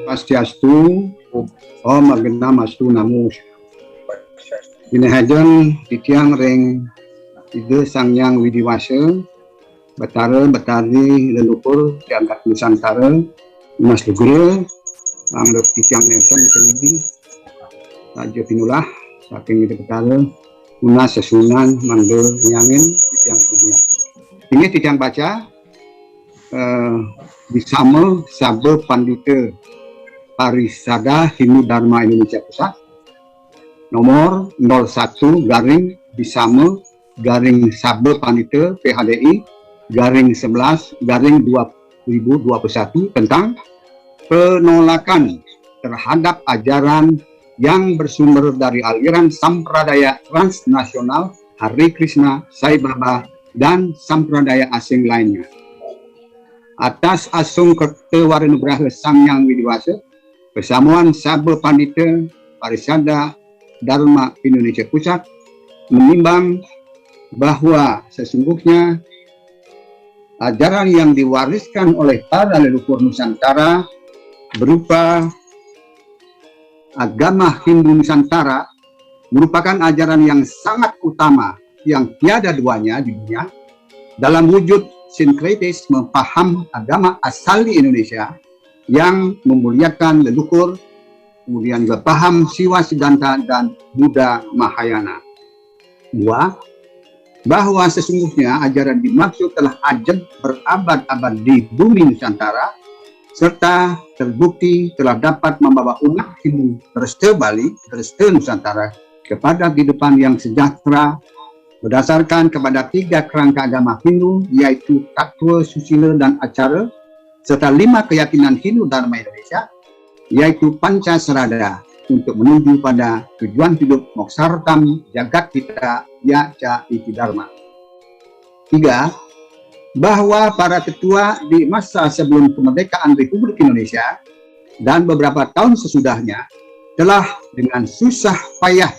Pastiastu, Om Agamastu Namo. Dinahajon titiang reng ide Sangyang Widiwasa, Batara Batari leluhur diangkat Nusantara, Mas Lugure, anggap titiang neten kini, Raja Pinulah, saking ide Batara, Unas Sesunan, Mandel Nyamin, titiang semuanya. Ini titiang baca, Bisama Sabda Pandita Parisada Hindu Dharma Indonesia Pusat nomor 01 garing Bisama garing Sabda Pandita PHDI garing 11 garing 2021 tentang penolakan terhadap ajaran yang bersumber dari aliran sampradaya transnasional Hare Krishna, Sai Baba, dan sampradaya asing lainnya. Atas asung kertawarenugraha Sangyang Widiwasa, Persamuan Sabda Pandita Parisada Dharma Indonesia Pusat menimbang bahwa sesungguhnya ajaran yang diwariskan oleh para leluhur Nusantara berupa agama Hindu Nusantara merupakan ajaran yang sangat utama yang tiada duanya di dunia dalam wujud sinkretis memaham agama asali Indonesia yang memuliakan leluhur, kemudian juga paham Siwa Siddhanta dan Buddha Mahayana. 2. Bahwa sesungguhnya ajaran dimaksud telah ajeg berabad-abad di bumi Nusantara, serta terbukti telah dapat membawa umat Hindu Terste Bali, Terste Nusantara kepada kehidupan yang sejahtera berdasarkan kepada 3 kerangka agama Hindu, yaitu Tattwa, Susila, dan Acara, serta 5 keyakinan Hindu Dharma Indonesia, yaitu Pancasarada, untuk menuju pada tujuan hidup moksartam jagat kita yaca iti dharma. 3. Bahwa para ketua di masa sebelum kemerdekaan Republik Indonesia dan beberapa tahun sesudahnya telah dengan susah payah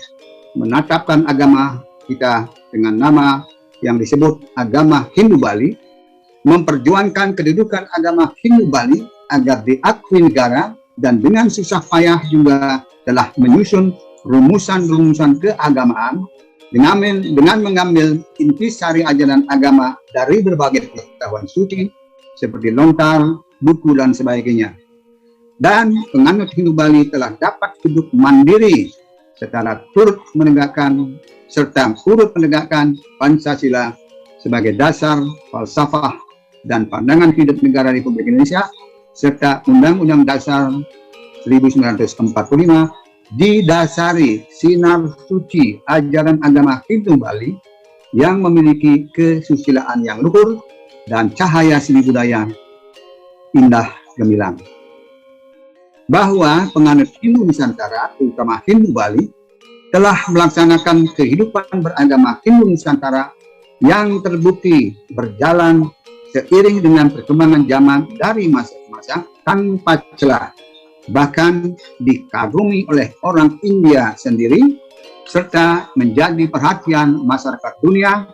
menetapkan agama kita dengan nama yang disebut agama Hindu Bali, memperjuangkan kedudukan agama Hindu Bali agar diakui negara, dan dengan susah payah juga telah menyusun rumusan-rumusan keagamaan dengan mengambil intisari ajaran agama dari berbagai pengetahuan suci seperti lontar, buku, dan sebagainya. Dan penganut Hindu Bali telah dapat hidup mandiri secara turut menegakkan Pancasila sebagai dasar falsafah dan pandangan hidup negara Republik Indonesia, serta Undang-Undang Dasar 1945 didasari sinar suci ajaran agama Hindu Bali yang memiliki kesusilaan yang luhur dan cahaya seni budaya indah gemilang. Bahwa penganut Hindu Nusantara, terutama Hindu Bali, telah melaksanakan kehidupan beragama Hindu Nusantara yang terbukti berjalan seiring dengan perkembangan zaman dari masa ke masa tanpa celah, bahkan dikagumi oleh orang India sendiri, serta menjadi perhatian masyarakat dunia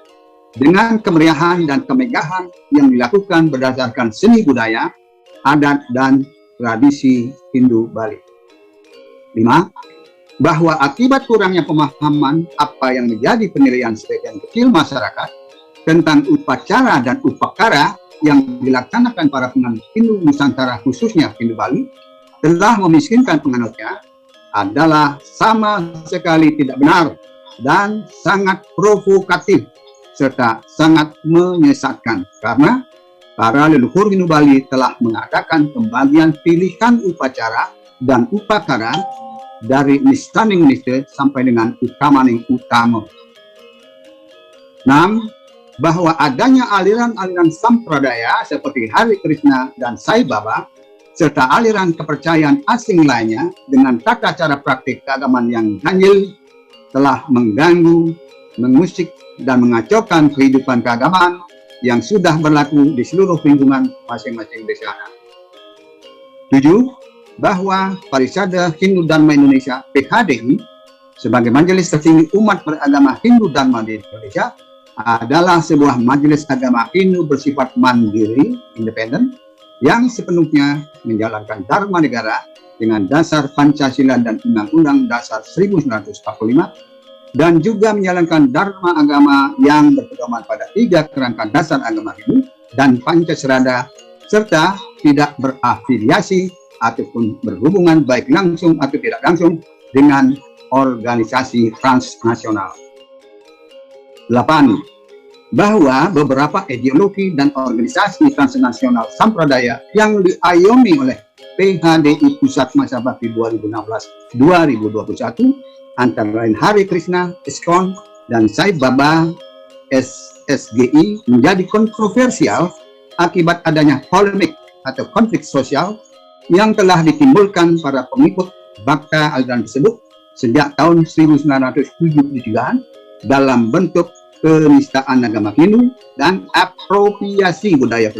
dengan kemeriahan dan kemegahan yang dilakukan berdasarkan seni budaya, adat, dan tradisi Hindu Bali. 5. Bahwa akibat kurangnya pemahaman apa yang menjadi penilaian sebagian kecil masyarakat tentang upacara dan upakara yang dilaksanakan para penganut Hindu Nusantara, khususnya Hindu Bali, telah memiskinkan penganutnya, adalah sama sekali tidak benar dan sangat provokatif serta sangat menyesatkan, karena para leluhur Hindu Bali telah mengadakan pembagian pilihan upacara dan upakara dari nistaning niste sampai dengan utamaning utama. 6. Bahwa adanya aliran-aliran sampradaya seperti Hare Krishna dan Sai Baba, serta aliran kepercayaan asing lainnya dengan tata cara praktik keagamaan yang ganjil, telah mengganggu, mengusik, dan mengacaukan kehidupan keagamaan yang sudah berlaku di seluruh lingkungan masing-masing desa. 7. Bahwa Parisada Hindu Dharma Indonesia PHDI sebagai majelis tertinggi umat beragama Hindu Dharma di Indonesia adalah sebuah majelis agama Hindu bersifat mandiri, independen, yang sepenuhnya menjalankan Dharma Negara dengan dasar Pancasila dan Undang-Undang Dasar 1945, dan juga menjalankan Dharma agama yang berpedoman pada 3 kerangka dasar agama Hindu dan Pancasila, serta tidak berafiliasi ataupun berhubungan baik langsung atau tidak langsung dengan organisasi transnasional. 8. Bahwa beberapa ideologi dan organisasi transnasional sampradaya yang diayomi oleh PHDI Pusat Masa Bakti 2016-2021 antara lain Hare Krishna, ISKCON, dan Sai Baba SSGI menjadi kontroversial akibat adanya polemik atau konflik sosial yang telah ditimbulkan para pengikut Bhakta aliran tersebut sejak tahun 1973 dalam bentuk penistaan agama Hindu dan apropriasi budaya,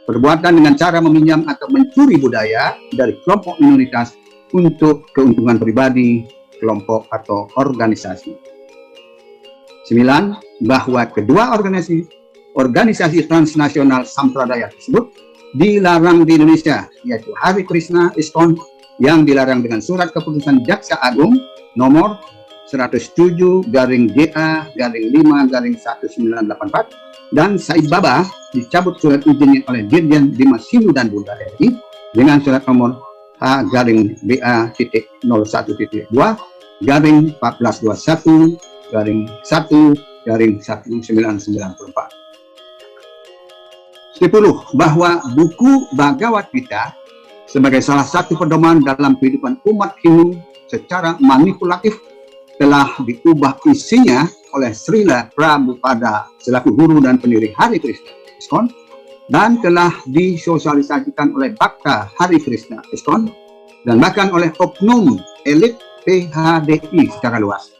perbuatan dengan cara meminjam atau mencuri budaya dari kelompok minoritas untuk keuntungan pribadi, kelompok atau organisasi. 9. Bahwa kedua organisasi transnasional sampradaya tersebut dilarang di Indonesia, yaitu Hare Krishna, ISKCON, yang dilarang dengan surat keputusan Jaksa Agung nomor 107/GA/5/1984, dan Sai Baba dicabut surat izinnya oleh Dirjen Dimas Hindu dan Buddha RI dengan surat nomor H-BA.012/1421/1/1994. 10. Bahwa buku Bhagavad Gita sebagai salah satu pedoman dalam kehidupan umat Hindu secara manipulatif telah diubah isinya oleh Srila Prabhupada selaku guru dan pendiri Hare Krishna ISKCON, dan telah disosialisasikan oleh Bhakta Hare Krishna ISKCON dan bahkan oleh oknum elit PHDI secara luas.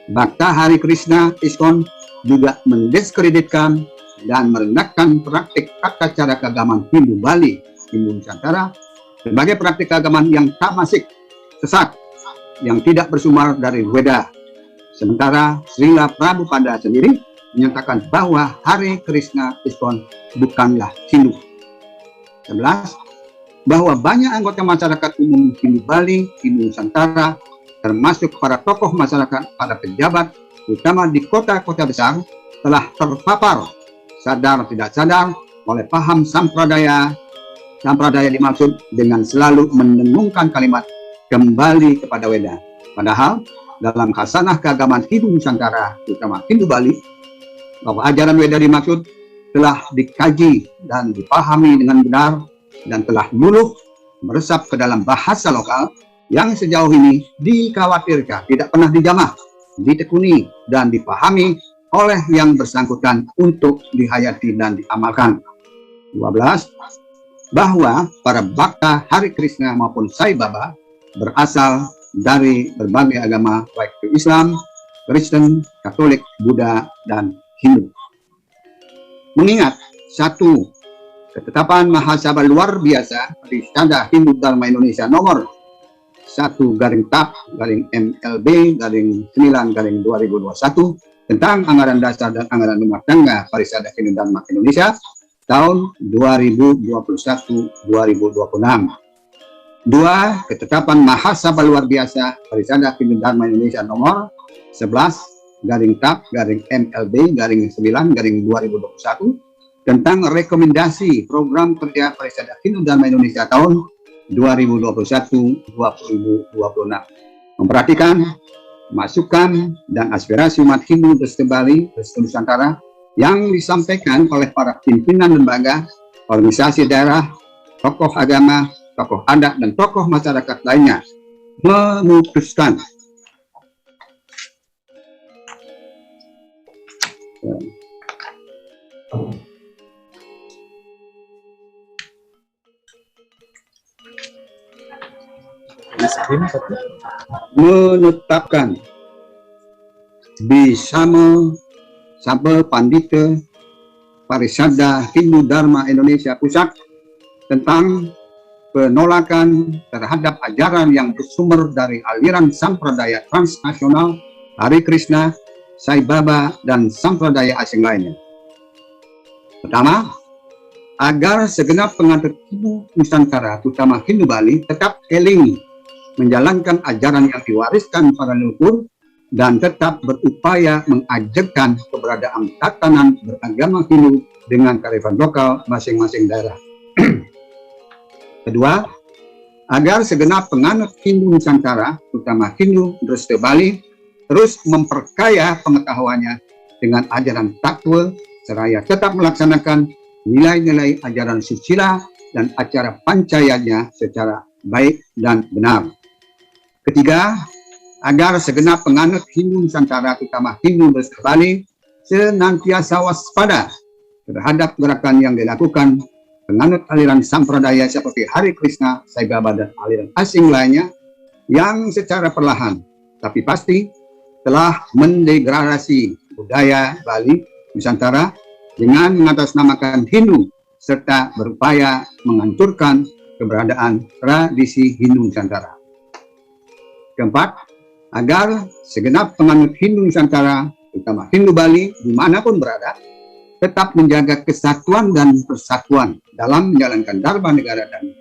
Bhakta Hare Krishna ISKCON juga mendiskreditkan dan merendahkan praktik tata cara keagamaan Hindu Bali, Hindu Nusantara sebagai praktik keagamaan yang tamasik, sesat, yang tidak bersumber dari Weda. Sementara Srila Prabhupada sendiri menyatakan bahwa Hare Krishna ISKCON bukanlah Hindu. 11. Bahwa banyak anggota masyarakat umum Hindu Bali, Hindu Nusantara, termasuk para tokoh masyarakat, para pejabat, terutama di kota-kota besar, telah terpapar sadar tidak sadar oleh paham sampradaya. Sampradaya dimaksud dengan selalu mendengungkan kalimat kembali kepada Weda. Padahal dalam khasanah keagamaan Hindu Nusantara, terutama Hindu Bali, bahwa ajaran Weda dimaksud telah dikaji dan dipahami dengan benar dan telah dulu meresap ke dalam bahasa lokal yang sejauh ini dikhawatirkan tidak pernah dijamah, ditekuni, dan dipahami oleh yang bersangkutan untuk dihayati dan diamalkan. 12. Bahwa para Bhakta Hare Krishna maupun Sai Baba berasal dari berbagai agama, baik itu Islam, Kristen, Katolik, Buddha, dan Hindu. Mengingat satu, ketetapan Mahasabha luar biasa Parishada Hindu Dharma Indonesia nomor 1-MLB-9-2021 tentang anggaran dasar dan anggaran rumah tangga Parishada Hindu Dharma Indonesia tahun 2021-2026. 2. Ketetapan Mahasabha luar biasa Parishada Hindu Dharma Indonesia nomor 11-TAP-MLB-9-2021 tentang rekomendasi program kerja Parishada Hindu Dharma Indonesia tahun 2021-2026. Memperhatikan masukan dan aspirasi umat Hindu Bali, Nusantara yang disampaikan oleh para pimpinan lembaga, organisasi daerah, tokoh agama, tokoh adat, dan tokoh masyarakat lainnya, memutuskan menetapkan Bisama Sabel Pandita Parishada Hindu Dharma Indonesia Pusat tentang penolakan terhadap ajaran yang bersumber dari aliran sampradaya transnasional Hare Krishna, Sai Baba, dan sampradaya asing lainnya. Pertama, agar segenap penganut Hindu Nusantara, terutama Hindu Bali, tetap eling menjalankan ajaran yang diwariskan para leluhur dan tetap berupaya mengajarkan keberadaan tatanan beragama Hindu dengan kearifan lokal masing-masing daerah. Kedua, agar segenap penganut Hindu Nusantara, terutama Hindu Dresta Bali, terus memperkaya pengetahuannya dengan ajaran takwil, seraya tetap melaksanakan nilai-nilai ajaran susila dan acara pancayanya secara baik dan benar. Ketiga, agar segenap penganut Hindu Nusantara, terutama Hindu Dresta Bali, senantiasa waspada terhadap gerakan yang dilakukan penganut aliran sampradaya seperti Hare Krishna, Sai Baba, dan aliran asing lainnya yang secara perlahan tapi pasti telah mendegradasi budaya Bali Nusantara dengan mengatasnamakan Hindu serta berupaya menghancurkan keberadaan tradisi Hindu Nusantara. Keempat, agar segenap penganut Hindu Nusantara, terutama Hindu Bali, dimanapun berada, tetap menjaga kesatuan dan persatuan dalam menjalankan Dharma Negara dan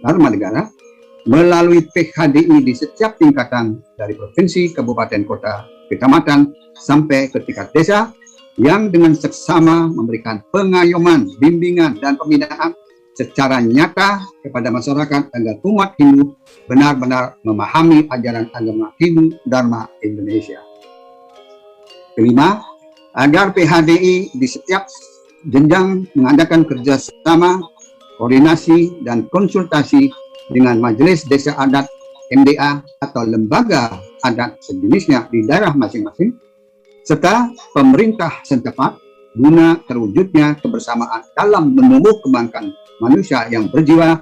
Dharma Negara melalui PHDI di setiap tingkatan dari provinsi, kabupaten, kota, kecamatan, sampai ke tingkat desa, yang dengan seksama memberikan pengayoman, bimbingan, dan pembinaan secara nyata kepada masyarakat agar umat Hindu benar-benar memahami ajaran agama Hindu Dharma Indonesia. Kelima, agar PHDI di setiap jenjang mengadakan kerjasama, koordinasi, dan konsultasi dengan Majelis Desa Adat MDA atau lembaga adat sejenisnya di daerah masing-masing, serta pemerintah setempat guna terwujudnya kebersamaan dalam menumbuh kembangkan manusia yang berjiwa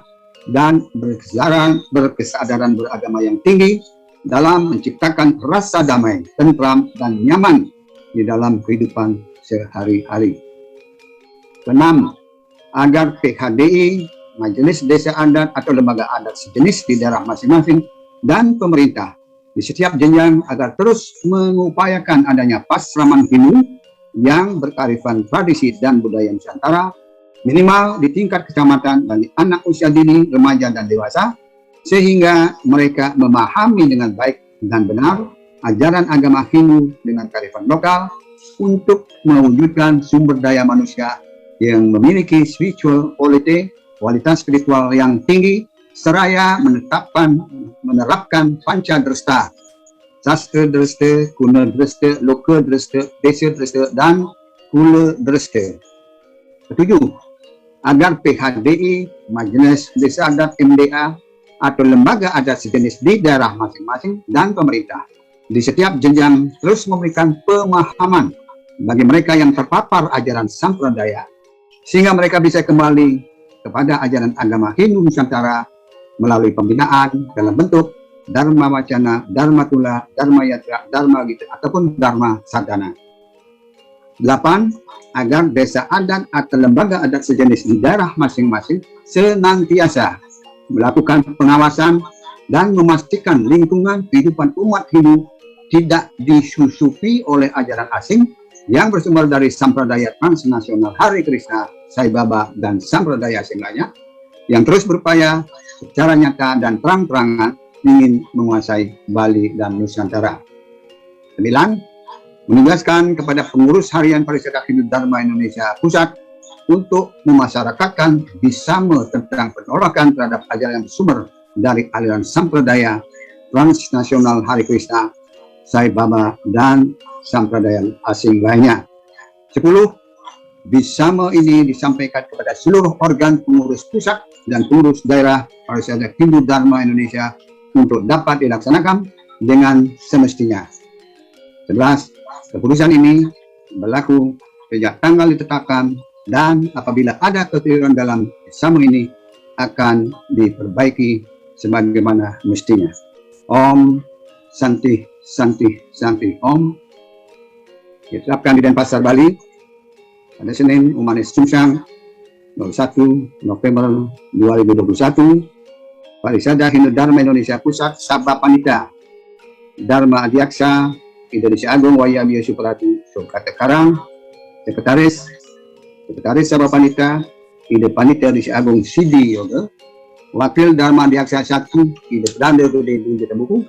dan berkesadaran beragama yang tinggi dalam menciptakan rasa damai, tentram, dan nyaman di dalam kehidupan sehari-hari. Keenam, agar PHDI, Majelis Desa Adat atau lembaga adat sejenis di daerah masing-masing, dan pemerintah di setiap jenjang agar terus mengupayakan adanya pasraman Hindu yang berkearifan tradisi dan budaya Nusantara, minimal di tingkat kecamatan bagi anak usia dini, remaja, dan dewasa, sehingga mereka memahami dengan baik dan benar ajaran agama Hindu dengan kearifan lokal untuk mewujudkan sumber daya manusia yang memiliki spiritual quality, kualitas spiritual yang tinggi, seraya menerapkan panca dresta, sastra dresta, guna dresta, loka dresta, desa dresta, dan kula dresta. Ketujuh, agar PHDI, Majelis Desa Adat MDA, atau lembaga adat sejenis di daerah masing-masing, dan pemerintah di setiap jenjang terus memberikan pemahaman bagi mereka yang terpapar ajaran sampradaya, sehingga mereka bisa kembali kepada ajaran agama Hindu Nusantara melalui pembinaan dalam bentuk Dharma Wacana, Dharma Tula, Dharma Yatra, Dharma Gita, ataupun Dharma Sadhana. 8. Agar desa adat atau lembaga adat sejenis di daerah masing-masing senantiasa melakukan pengawasan dan memastikan lingkungan kehidupan umat Hindu tidak disusupi oleh ajaran asing yang bersumber dari sampradaya transnasional Hare Krishna, Sai Baba, dan sampradaya asing lainnya yang terus berupaya secara nyata dan terang-terangan ingin menguasai Bali dan Nusantara. 9. Menugaskan kepada pengurus harian Parisada Hindu Dharma Indonesia Pusat untuk memasyarakatkan bisama tentang penolakan terhadap ajaran yang bersumber dari aliran sampradaya transnasional Hare Krishna, Sai Baba, dan sampradaya asing lainnya. 10. Bisama ini disampaikan kepada seluruh organ pengurus pusat dan pengurus daerah Parisada Hindu Dharma Indonesia untuk dapat dilaksanakan dengan semestinya. 11. Keputusan ini berlaku sejak tanggal ditetapkan, dan apabila ada kekeliruan dalam bisama ini akan diperbaiki sebagaimana mestinya. Om Santi Santi Santi Om. Ditetapkan di Denpasar, Bali pada Senin Umanis Sungsang 21 November 2021. Parisada Hindu Dharma Indonesia Pusat, Sabha Panita Dharma Adiaksa Indonesia Agung Wayabia Supratu Sokata Karang, Sekretaris Sekretaris Sabah Panita, Ida Panita Risi Agung Sidi Yoga, Wakil Dharma Diaksa 1, Ida Perdana Gede Bunjata Buku,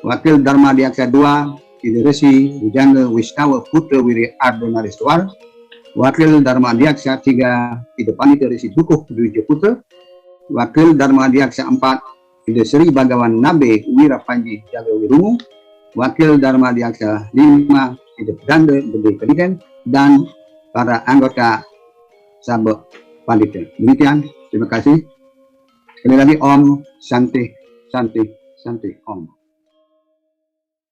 Wakil Dharma Diaksa 2, Ida Resi Bujangga Wisnawa Putra Wiri Ardona Restuar, Wakil Dharma Diaksa 3, Ida Panita Resi Dukuh Dwi Putra, Wakil Dharma Diaksa 4, Ida Sri Bagawan Nabe Wira Panji Jaga Wirungu, Wakil Dharma Diaksa 5, Ida Perdana Gede Kedikan, dan para anggota Sabah Panita. Demikian, terima kasih. Sekali lagi Om Santi, Santi, Santi Om.